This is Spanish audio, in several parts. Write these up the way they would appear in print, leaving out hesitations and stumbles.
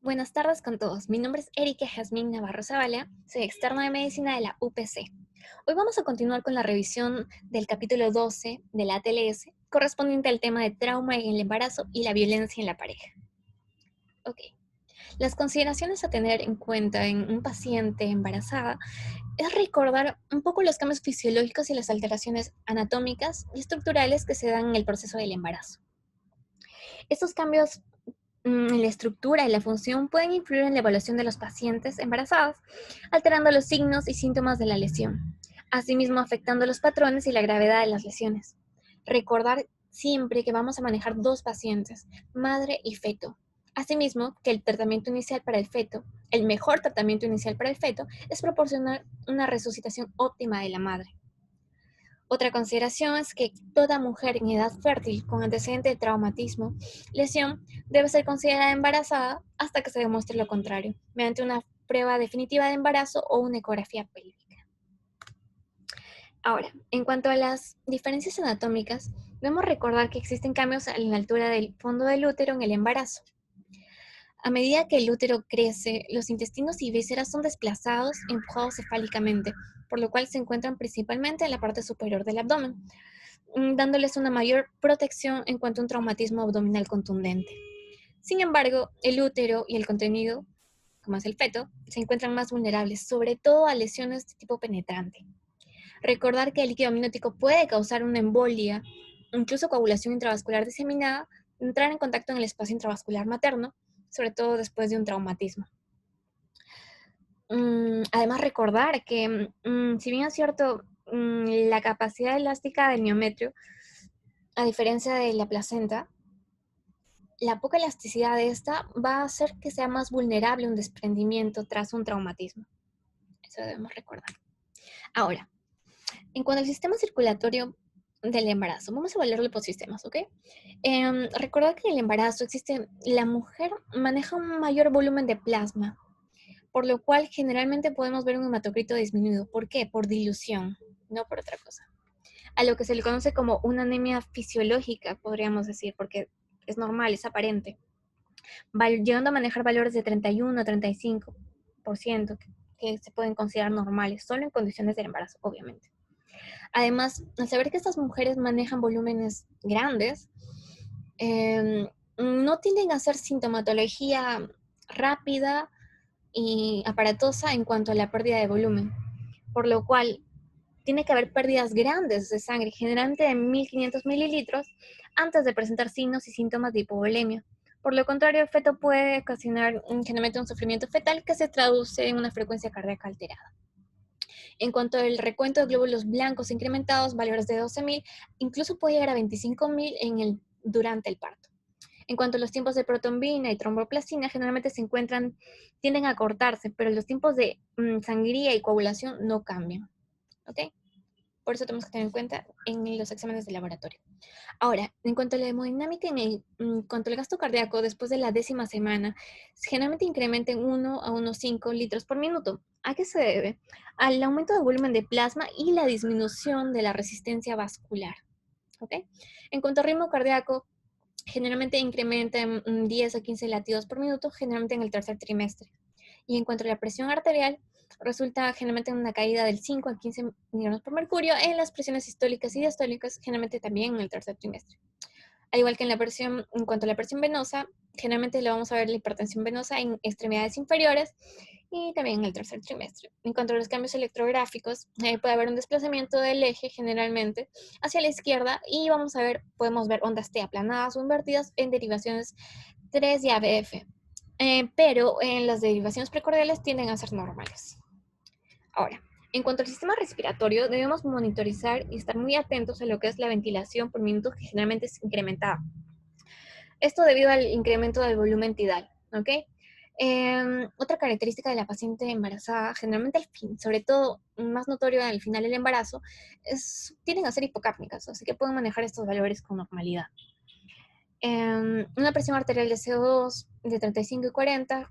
Buenas tardes con todos. Mi nombre es Erika Jazmín Navarro Zavala, soy externa de medicina de la UPC. Hoy vamos a continuar con la revisión del capítulo 12 de la ATLS, correspondiente al tema de trauma en el embarazo y la violencia en la pareja. Ok. Las consideraciones a tener en cuenta en un paciente embarazada es recordar un poco los cambios fisiológicos y las alteraciones anatómicas y estructurales que se dan en el proceso del embarazo. Estos cambios la estructura y la función pueden influir en la evaluación de los pacientes embarazadas, alterando los signos y síntomas de la lesión, asimismo afectando los patrones y la gravedad de las lesiones. Recordar siempre que vamos a manejar dos pacientes, madre y feto. Asimismo, que el tratamiento inicial para el feto, el mejor tratamiento inicial para el feto, es proporcionar una resucitación óptima de la madre. Otra consideración es que toda mujer en edad fértil con antecedente de traumatismo, lesión, debe ser considerada embarazada hasta que se demuestre lo contrario, mediante una prueba definitiva de embarazo o una ecografía pélvica. Ahora, en cuanto a las diferencias anatómicas, debemos recordar que existen cambios en la altura del fondo del útero en el embarazo. A medida que el útero crece, los intestinos y vísceras son desplazados y empujados cefálicamente, por lo cual se encuentran principalmente en la parte superior del abdomen, dándoles una mayor protección en cuanto a un traumatismo abdominal contundente. Sin embargo, el útero y el contenido, como es el feto, se encuentran más vulnerables, sobre todo a lesiones de tipo penetrante. Recordar que el líquido amniótico puede causar una embolia, incluso coagulación intravascular diseminada, entrar en contacto en el espacio intravascular materno, sobre todo después de un traumatismo. Además, recordar que, si bien es cierto, la capacidad elástica del miometrio, a diferencia de la placenta, la poca elasticidad de esta va a hacer que sea más vulnerable a un desprendimiento tras un traumatismo. Eso debemos recordar. Ahora, en cuanto al sistema circulatorio del embarazo, vamos a evaluar los podsistemas, ¿ok? Recordar que en el embarazo la mujer maneja un mayor volumen de plasma, por lo cual generalmente podemos ver un hematocrito disminuido. ¿Por qué? Por dilución, no por otra cosa. A lo que se le conoce como una anemia fisiológica, podríamos decir, porque es normal, es aparente, llegando a manejar valores de 31 a 35%, que se pueden considerar normales, solo en condiciones del embarazo, obviamente. Además, al saber que estas mujeres manejan volúmenes grandes, no tienden a hacer sintomatología rápida y aparatosa en cuanto a la pérdida de volumen, por lo cual tiene que haber pérdidas grandes de sangre, generalmente de 1500 mililitros, antes de presentar signos y síntomas de hipovolemia. Por lo contrario, el feto puede ocasionar generalmente un sufrimiento fetal que se traduce en una frecuencia cardíaca alterada. En cuanto al recuento de glóbulos blancos incrementados, valores de 12.000, incluso puede llegar a 25.000 durante el parto. En cuanto a los tiempos de protombina y tromboplastina, generalmente tienden a cortarse, pero los tiempos de sangría y coagulación no cambian. ¿Ok? Por eso tenemos que tener en cuenta en los exámenes de laboratorio. Ahora, en cuanto a la hemodinámica, en cuanto al gasto cardíaco, después de la 10ª semana, generalmente incrementa en 1 a 1,5 litros por minuto. ¿A qué se debe? Al aumento del volumen de plasma y la disminución de la resistencia vascular. ¿Ok? En cuanto al ritmo cardíaco, generalmente incrementa en 10 a 15 latidos por minuto, generalmente en el tercer trimestre. Y en cuanto a la presión arterial, resulta generalmente en una caída del 5 a 15 miligramos por mercurio en las presiones sistólicas y diastólicas, generalmente también en el tercer trimestre. Al igual que en cuanto a la presión venosa, generalmente le vamos a ver la hipertensión venosa en extremidades inferiores y también en el tercer trimestre. En cuanto a los cambios electrográficos, puede haber un desplazamiento del eje generalmente hacia la izquierda y podemos ver ondas T aplanadas o invertidas en derivaciones 3 y ABF. Pero en las derivaciones precordiales tienden a ser normales. Ahora, en cuanto al sistema respiratorio, debemos monitorizar y estar muy atentos a lo que es la ventilación por minuto, que generalmente es incrementada. Esto debido al incremento del volumen tidal, ¿ok? Otra característica de la paciente embarazada, generalmente al fin, sobre todo más notorio al final del embarazo, tienden a ser hipocápnicas, así que pueden manejar estos valores con normalidad. Una presión arterial de CO2 de 35 y 40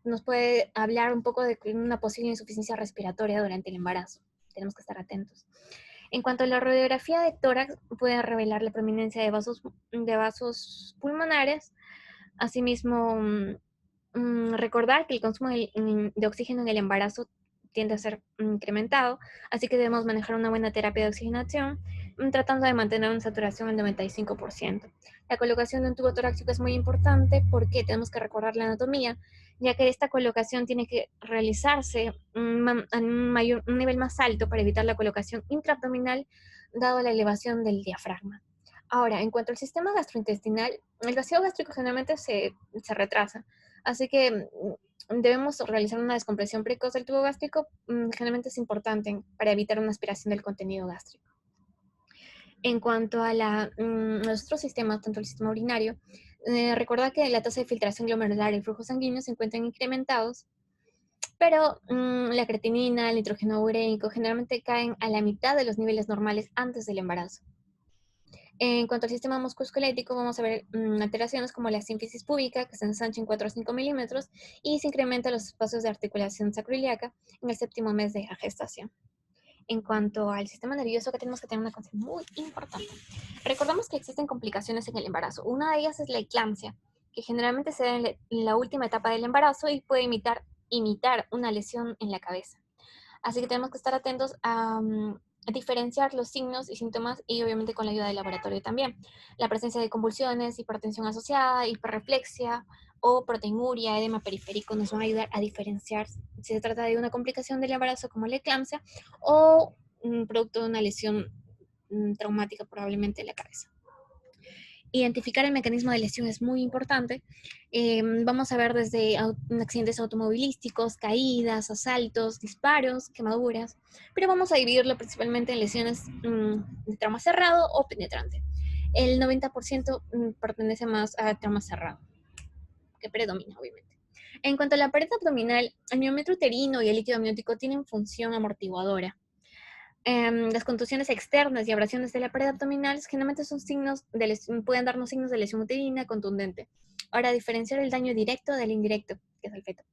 nos puede hablar un poco de una posible insuficiencia respiratoria durante el embarazo. Tenemos que estar atentos. En cuanto a la radiografía de tórax, puede revelar la prominencia de vasos pulmonares, asimismo recordar que el consumo de oxígeno en el embarazo tiende a ser incrementado, así que debemos manejar una buena terapia de oxigenación, tratando de mantener una saturación al 95%. La colocación de un tubo torácico es muy importante porque tenemos que recordar la anatomía, ya que esta colocación tiene que realizarse en un nivel más alto para evitar la colocación intraabdominal, dado la elevación del diafragma. Ahora, en cuanto al sistema gastrointestinal, el vacío gástrico generalmente se retrasa, así que debemos realizar una descompresión precoz del tubo gástrico, generalmente es importante para evitar una aspiración del contenido gástrico. En cuanto a los otros sistemas, tanto el sistema urinario, recuerda que la tasa de filtración glomerular y el flujo sanguíneo se encuentran incrementados, pero la creatinina, el nitrógeno ureico generalmente caen a la mitad de los niveles normales antes del embarazo. En cuanto al sistema musculoesquelético, vamos a ver alteraciones como la sínfisis púbica, que se ensancha en 4 a 5 milímetros, y se incrementan los espacios de articulación sacroiliaca en el séptimo mes de la gestación. En cuanto al sistema nervioso, que tenemos que tener una cosa muy importante. Recordamos que existen complicaciones en el embarazo. Una de ellas es la eclampsia, que generalmente se da en la última etapa del embarazo y puede imitar una lesión en la cabeza. Así que tenemos que estar atentos a diferenciar los signos y síntomas y obviamente con la ayuda del laboratorio también. La presencia de convulsiones, hipertensión asociada, hiperreflexia o proteinuria, edema periférico nos van a ayudar a diferenciar si se trata de una complicación del embarazo como la eclampsia o producto de una lesión traumática probablemente en la cabeza. Identificar el mecanismo de lesión es muy importante. Vamos a ver desde accidentes automovilísticos, caídas, asaltos, disparos, quemaduras, pero vamos a dividirlo principalmente en lesiones de trauma cerrado o penetrante. El 90% pertenece más a trauma cerrado, que predomina, obviamente. En cuanto a la pared abdominal, el miómetro uterino y el líquido amniótico tienen función amortiguadora. Las contusiones externas y abrasiones de la pared abdominal generalmente son signos de lesión, pueden darnos signos de lesión uterina contundente. Ahora, diferenciar el daño directo del indirecto, que es el feto.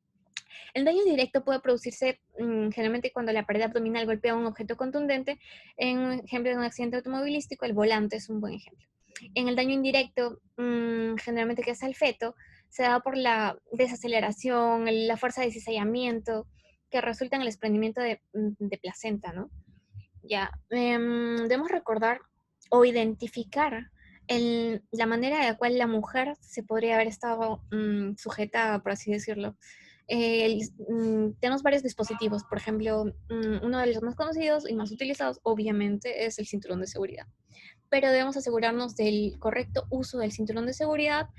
El daño directo puede producirse generalmente cuando la pared abdominal golpea un objeto contundente. En un ejemplo de un accidente automovilístico, el volante es un buen ejemplo. En el daño indirecto, generalmente que es el feto, se da por la desaceleración, la fuerza de cizallamiento, que resulta en el desprendimiento de placenta, ¿no? Ya, debemos recordar o identificar la manera en la cual la mujer se podría haber estado sujetada, por así decirlo. Tenemos varios dispositivos, por ejemplo, uno de los más conocidos y más utilizados, obviamente, es el cinturón de seguridad. Pero debemos asegurarnos del correcto uso del cinturón de seguridad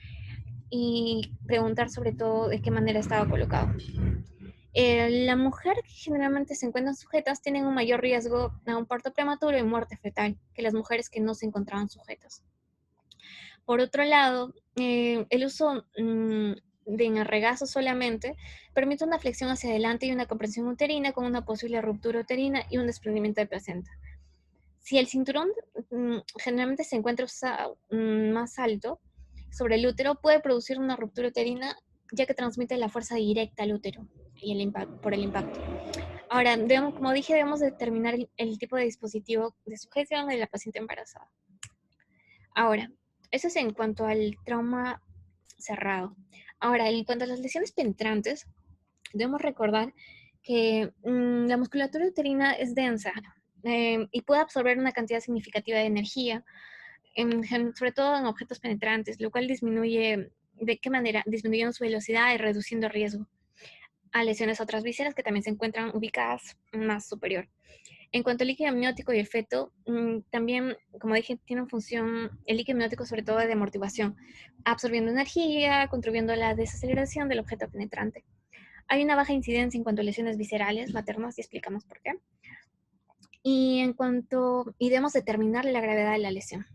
y preguntar sobre todo de qué manera estaba colocado. La mujer que generalmente se encuentran sujetas tienen un mayor riesgo a un parto prematuro y muerte fetal que las mujeres que no se encontraban sujetas. Por otro lado, el uso en el regazo solamente permite una flexión hacia adelante y una comprensión uterina con una posible ruptura uterina y un desprendimiento de placenta. Si el cinturón generalmente se encuentra más alto sobre el útero, puede producir una ruptura uterina ya que transmite la fuerza directa al útero y por el impacto. Ahora, como dije, debemos determinar el tipo de dispositivo de sujeción de la paciente embarazada. Ahora, eso es en cuanto al trauma cerrado. Ahora, en cuanto a las lesiones penetrantes, debemos recordar que la musculatura uterina es densa y puede absorber una cantidad significativa de energía, sobre todo en objetos penetrantes, lo cual disminuye, ¿de qué manera? Disminuyendo su velocidad y reduciendo el riesgo a lesiones a otras vísceras que también se encuentran ubicadas más superior. En cuanto al líquido amniótico y el feto, también, como dije, tiene función el líquido amniótico sobre todo de amortiguación, absorbiendo energía, contribuyendo a la desaceleración del objeto penetrante. Hay una baja incidencia en cuanto a lesiones viscerales maternas y explicamos por qué. Y debemos determinar la gravedad de la lesión.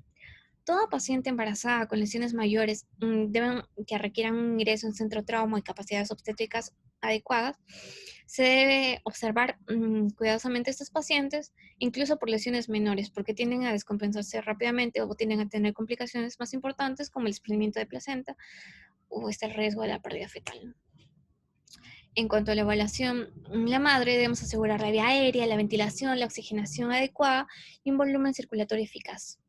Toda paciente embarazada con lesiones mayores que requieran un ingreso en centro trauma y capacidades obstétricas adecuadas, se debe observar cuidadosamente a estos pacientes, incluso por lesiones menores, porque tienden a descompensarse rápidamente o tienden a tener complicaciones más importantes como el desprendimiento de placenta o el riesgo de la pérdida fetal. En cuanto a la evaluación, la madre debemos asegurar la vía aérea, la ventilación, la oxigenación adecuada y un volumen circulatorio eficaz.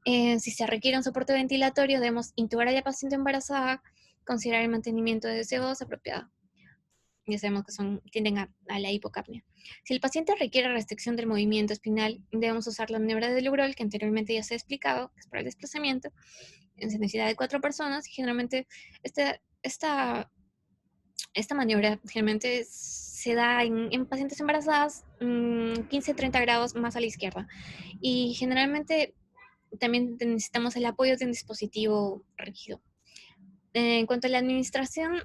Si se requiere un soporte ventilatorio, debemos intubar a la paciente embarazada considerar el mantenimiento de CO2 apropiado. Ya sabemos que tienden a la hipocapnia. Si el paciente requiere restricción del movimiento espinal, debemos usar la maniobra de Lugol, que anteriormente ya se ha explicado, que es para el desplazamiento, en necesidad de 4 personas, y generalmente este, esta, esta maniobra generalmente se da en pacientes embarazadas 15-30 grados más a la izquierda. Y generalmente también necesitamos el apoyo de un dispositivo rígido. En cuanto a la administración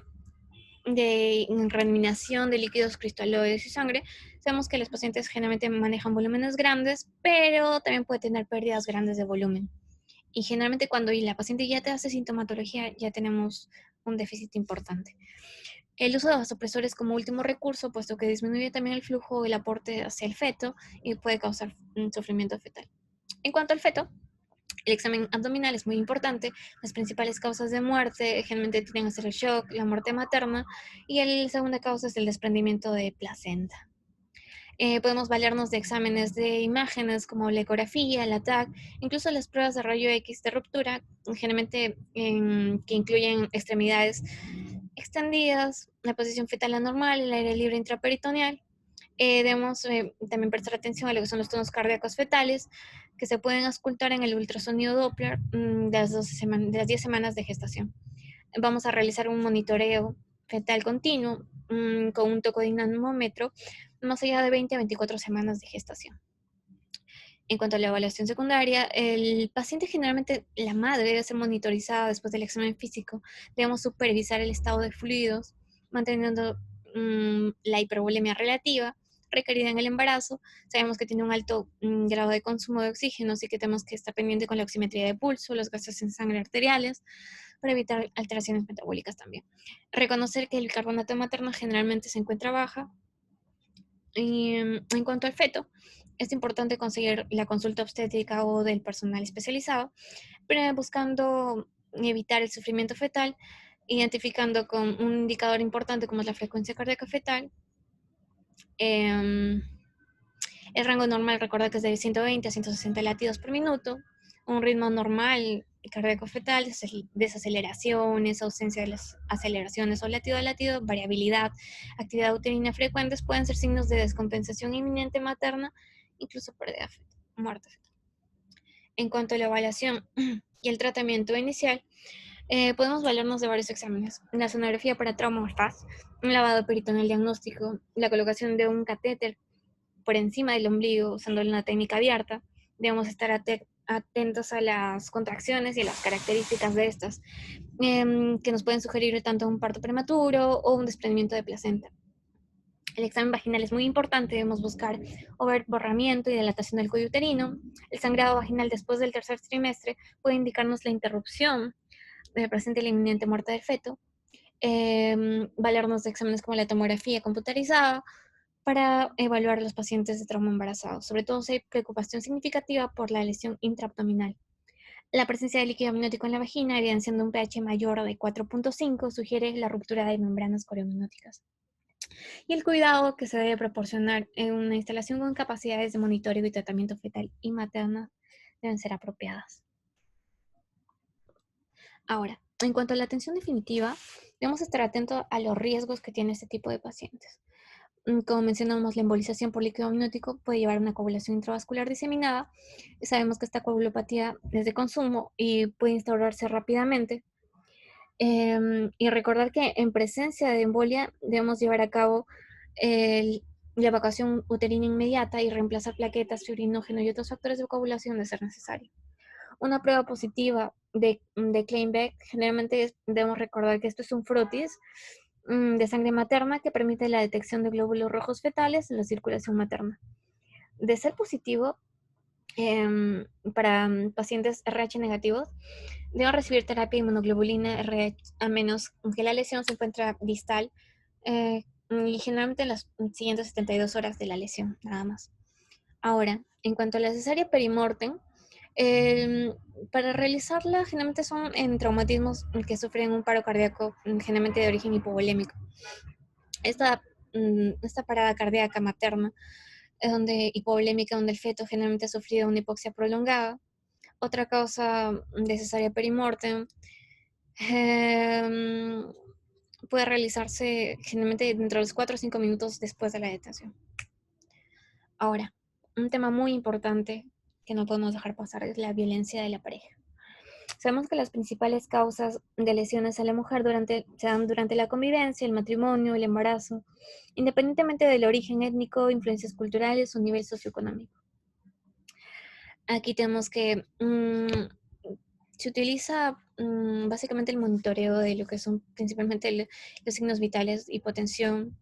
de reanimación de líquidos cristaloides y sangre, sabemos que los pacientes generalmente manejan volúmenes grandes, pero también puede tener pérdidas grandes de volumen. Y generalmente cuando la paciente ya te hace sintomatología, ya tenemos un déficit importante. El uso de vasopresores como último recurso, puesto que disminuye también el flujo, el aporte hacia el feto y puede causar un sufrimiento fetal. En cuanto al feto, el examen abdominal es muy importante. Las principales causas de muerte generalmente tienen a ser el shock, la muerte materna, y la segunda causa es el desprendimiento de placenta. Podemos valernos de exámenes de imágenes como la ecografía, la TAC, incluso las pruebas de rayo X de ruptura, generalmente que incluyen extremidades extendidas, la posición fetal anormal, el aire libre intraperitoneal. Debemos también prestar atención a lo que son los tonos cardíacos fetales, que se pueden auscultar en el ultrasonido Doppler de las 10 semanas de gestación. Vamos a realizar un monitoreo fetal continuo con un tocodinamómetro más allá de 20 a 24 semanas de gestación. En cuanto a la evaluación secundaria, el paciente generalmente, la madre debe ser monitorizada después del examen físico. Debemos supervisar el estado de fluidos, manteniendo la hipervolemia relativa requerida en el embarazo. Sabemos que tiene un alto grado de consumo de oxígeno, así que tenemos que estar pendiente con la oximetría de pulso, los gases en sangre arteriales, para evitar alteraciones metabólicas también. Reconocer que el carbonato materno generalmente se encuentra baja. Y en cuanto al feto, es importante conseguir la consulta obstétrica o del personal especializado, pero buscando evitar el sufrimiento fetal, identificando con un indicador importante como es la frecuencia cardíaca fetal. Eh, el rango normal, recuerda que es de 120 a 160 latidos por minuto. Un ritmo normal cardíaco fetal, desaceleraciones, ausencia de las aceleraciones o latido a latido, variabilidad, actividad uterina frecuentes pueden ser signos de descompensación inminente materna, incluso pérdida fetal, muerte fetal. En cuanto a la evaluación y el tratamiento inicial, podemos valernos de varios exámenes: la sonografía para trauma FAS, un lavado peritoneal diagnóstico, la colocación de un catéter por encima del ombligo usando una técnica abierta. Debemos estar atentos a las contracciones y a las características de estas, que nos pueden sugerir tanto un parto prematuro o un desprendimiento de placenta. El examen vaginal es muy importante, debemos buscar borramiento y dilatación del cuello uterino. El sangrado vaginal después del tercer trimestre puede indicarnos la interrupción del presente y la inminente muerte del feto. Valernos de exámenes como la tomografía computarizada para evaluar a los pacientes de trauma embarazado, sobre todo si hay preocupación significativa por la lesión intraabdominal. La presencia de líquido amniótico en la vagina, evidenciando un pH mayor de 4.5, sugiere la ruptura de membranas coreoamnióticas. Y el cuidado que se debe proporcionar en una instalación con capacidades de monitoreo y tratamiento fetal y materno deben ser apropiadas. Ahora, en cuanto a la atención definitiva, debemos estar atentos a los riesgos que tiene este tipo de pacientes. Como mencionamos, la embolización por líquido amniótico puede llevar a una coagulación intravascular diseminada. Sabemos que esta coagulopatía es de consumo y puede instaurarse rápidamente. Y recordar que en presencia de embolia debemos llevar a cabo la evacuación uterina inmediata y reemplazar plaquetas, fibrinógeno y otros factores de coagulación de ser necesario. Una prueba positiva de Klein-Beck, generalmente debemos recordar que esto es un frotis de sangre materna que permite la detección de glóbulos rojos fetales en la circulación materna. De ser positivo, para pacientes RH negativos, deben recibir terapia inmunoglobulina RH a menos que la lesión se encuentre distal y generalmente en las siguientes 72 horas de la lesión, nada más. Ahora, en cuanto a la cesárea perimortem, para realizarla generalmente son en traumatismos que sufren un paro cardíaco, generalmente de origen hipovolémico. Esta parada cardíaca materna es hipovolémica, donde el feto generalmente ha sufrido una hipoxia prolongada. Otra causa de cesárea perimortem Em, Puede realizarse generalmente dentro de los 4 o 5 minutos después de la detención. Ahora, un tema muy importante que no podemos dejar pasar es la violencia de la pareja. Sabemos que las principales causas de lesiones a la mujer se dan durante la convivencia, el matrimonio, el embarazo, independientemente del origen étnico, influencias culturales o nivel socioeconómico. Aquí tenemos que se utiliza básicamente el monitoreo de lo que son principalmente los signos vitales, hipotensión.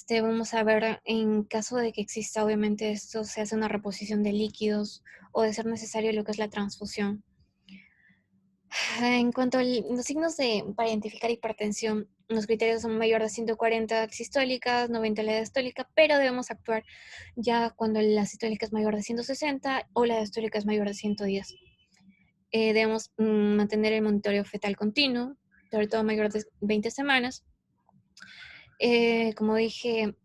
Vamos a ver en caso de que exista, obviamente, esto se hace una reposición de líquidos o de ser necesario lo que es la transfusión. En cuanto a los signos para identificar hipertensión, los criterios son mayor de 140 sistólicas, 90 la diastólica, pero debemos actuar ya cuando la sistólica es mayor de 160 o la diastólica es mayor de 110. Debemos mantener el monitoreo fetal continuo, sobre todo mayor de 20 semanas. Como dije,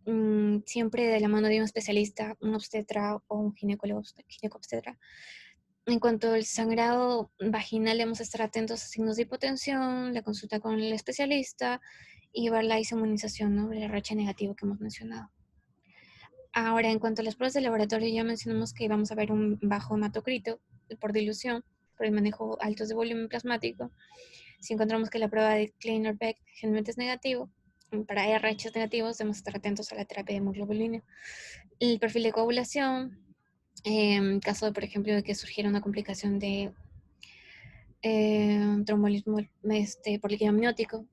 siempre de la mano de un especialista, un obstetra o un ginecobstetra. En cuanto al sangrado vaginal, debemos estar atentos a signos de hipotensión, la consulta con el especialista y ver la inmunización, ¿no? El RH negativo que hemos mencionado. Ahora, en cuanto a las pruebas de laboratorio, ya mencionamos que vamos a ver un bajo hematocrito por dilución, por el manejo altos de volumen plasmático. Si encontramos que la prueba de Kleiner-Beck generalmente es negativo, para RH negativos debemos estar atentos a la terapia de hemoglobina. El perfil de coagulación, en caso de, por ejemplo, de que surgiera una complicación de trombolismo por líquido amniótico.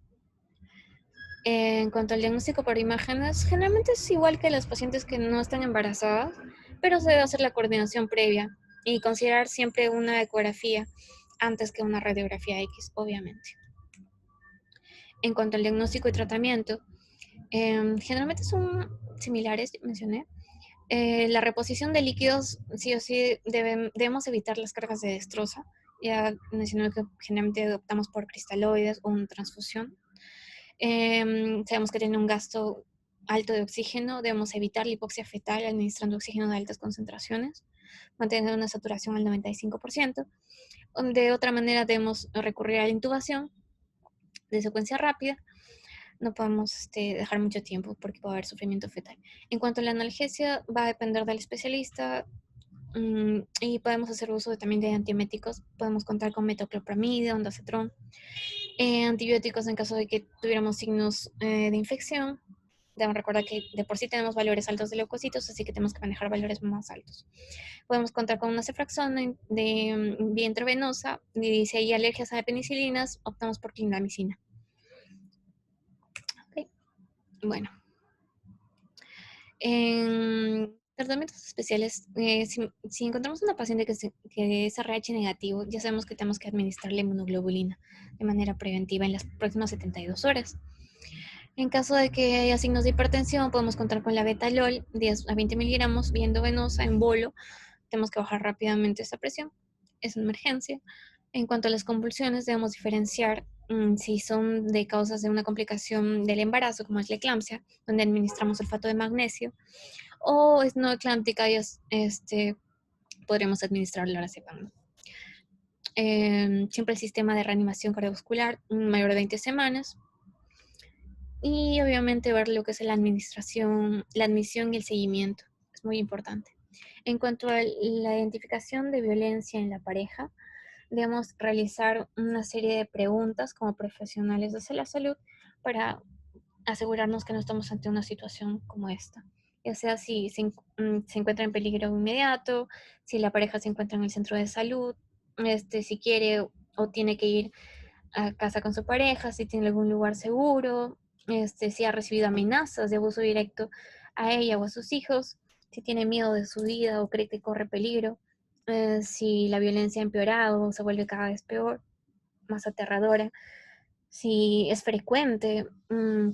En cuanto al diagnóstico por imágenes, generalmente es igual que las pacientes que no están embarazadas, pero se debe hacer la coordinación previa y considerar siempre una ecografía antes que una radiografía X, obviamente. En cuanto al diagnóstico y tratamiento, generalmente son similares, mencioné. La reposición de líquidos, sí o sí, debemos evitar las cargas de destroza. Ya mencioné que generalmente optamos por cristaloides o una transfusión. Sabemos que tiene un gasto alto de oxígeno, debemos evitar la hipoxia fetal administrando oxígeno de altas concentraciones, mantener una saturación al 95%. De otra manera, debemos recurrir a la intubación de secuencia rápida. No podemos dejar mucho tiempo porque puede haber sufrimiento fetal. En cuanto a la analgesia, va a depender del especialista y podemos hacer uso también de antieméticos. Podemos contar con metoclopramida, ondansetron, antibióticos en caso de que tuviéramos signos de infección. Debemos recordar que de por sí tenemos valores altos de leucocitos, así que tenemos que manejar valores más altos. Podemos contar con una cefraxona de vía intravenosa y si hay alergias a la penicilinas, optamos por clindamicina. Okay. Bueno, en tratamientos especiales, si encontramos una paciente que es RH negativo, ya sabemos que tenemos que administrarle inmunoglobulina de manera preventiva en las próximas 72 horas. En caso de que haya signos de hipertensión, podemos contar con la betalol, 10 a 20 miligramos, vía endovenosa, en bolo. Tenemos que bajar rápidamente esta presión. Es una emergencia. En cuanto a las convulsiones, debemos diferenciar si son de causas de una complicación del embarazo, como es la eclampsia, donde administramos sulfato de magnesio, o es no eclámptica y podremos administrar lorazepam. Siempre el sistema de reanimación cardiovascular mayor de 20 semanas. Y obviamente ver lo que es la administración, la admisión y el seguimiento. Es muy importante. En cuanto a la identificación de violencia en la pareja, debemos realizar una serie de preguntas como profesionales de la salud para asegurarnos que no estamos ante una situación como esta. Ya sea si se encuentra en peligro inmediato, si la pareja se encuentra en el centro de salud, si quiere o tiene que ir a casa con su pareja, si tiene algún lugar seguro, si ha recibido amenazas de abuso directo a ella o a sus hijos, si tiene miedo de su vida o cree que corre peligro, si la violencia ha empeorado o se vuelve cada vez peor, más aterradora, si es frecuente,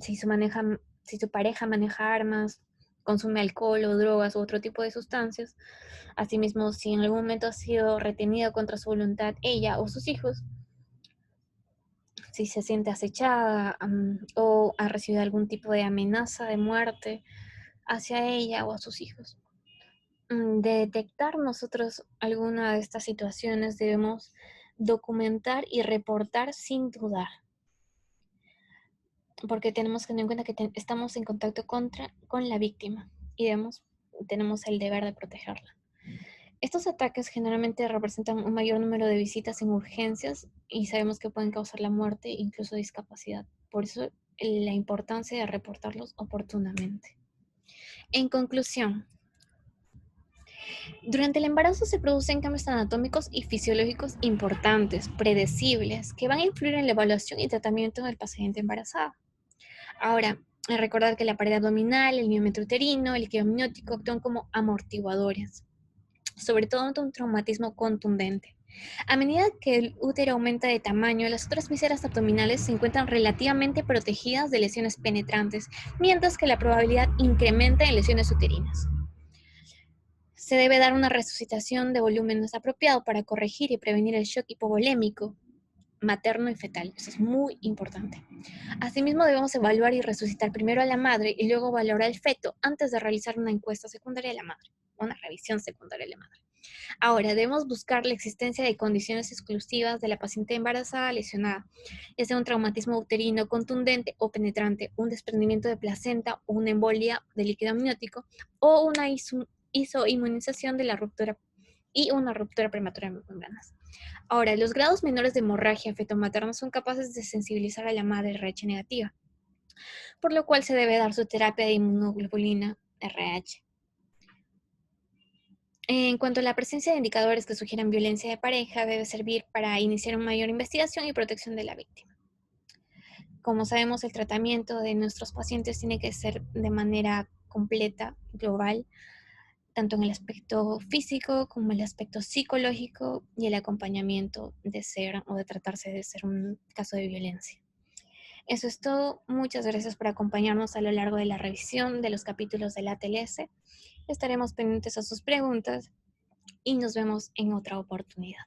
si su pareja maneja armas, consume alcohol o drogas u otro tipo de sustancias, asimismo si en algún momento ha sido retenida contra su voluntad ella o sus hijos, si se siente acechada o ha recibido algún tipo de amenaza de muerte hacia ella o a sus hijos. De detectar nosotros alguna de estas situaciones, debemos documentar y reportar sin dudar, porque tenemos que tener en cuenta que estamos en contacto con la víctima y tenemos el deber de protegerla. Estos ataques generalmente representan un mayor número de visitas en urgencias y sabemos que pueden causar la muerte e incluso discapacidad. Por eso la importancia de reportarlos oportunamente. En conclusión, durante el embarazo se producen cambios anatómicos y fisiológicos importantes, predecibles, que van a influir en la evaluación y tratamiento del paciente embarazada. Ahora, recordar que la pared abdominal, el miómetro uterino, el líquido amniótico actúan como amortiguadores, sobre todo ante un traumatismo contundente. A medida que el útero aumenta de tamaño, las otras vísceras abdominales se encuentran relativamente protegidas de lesiones penetrantes, mientras que la probabilidad incrementa en lesiones uterinas. Se debe dar una resucitación de volumen más apropiado para corregir y prevenir el shock hipovolémico materno y fetal. Eso es muy importante. Asimismo, debemos evaluar y resucitar primero a la madre y luego valorar al feto antes de realizar una encuesta secundaria de la madre, una revisión secundaria de la madre. Ahora, debemos buscar la existencia de condiciones exclusivas de la paciente embarazada lesionada, ya sea un traumatismo uterino contundente o penetrante, un desprendimiento de placenta o una embolia de líquido amniótico o una isoinmunización de la ruptura y una ruptura prematura de membranas. Ahora, los grados menores de hemorragia fetomaterna son capaces de sensibilizar a la madre RH negativa, por lo cual se debe dar su terapia de inmunoglobulina RH. En cuanto a la presencia de indicadores que sugieran violencia de pareja, debe servir para iniciar una mayor investigación y protección de la víctima. Como sabemos, el tratamiento de nuestros pacientes tiene que ser de manera completa, global, tanto en el aspecto físico como en el aspecto psicológico y el acompañamiento de ser o de tratarse de ser un caso de violencia. Eso es todo. Muchas gracias por acompañarnos a lo largo de la revisión de los capítulos de la TLS. Estaremos pendientes a sus preguntas y nos vemos en otra oportunidad.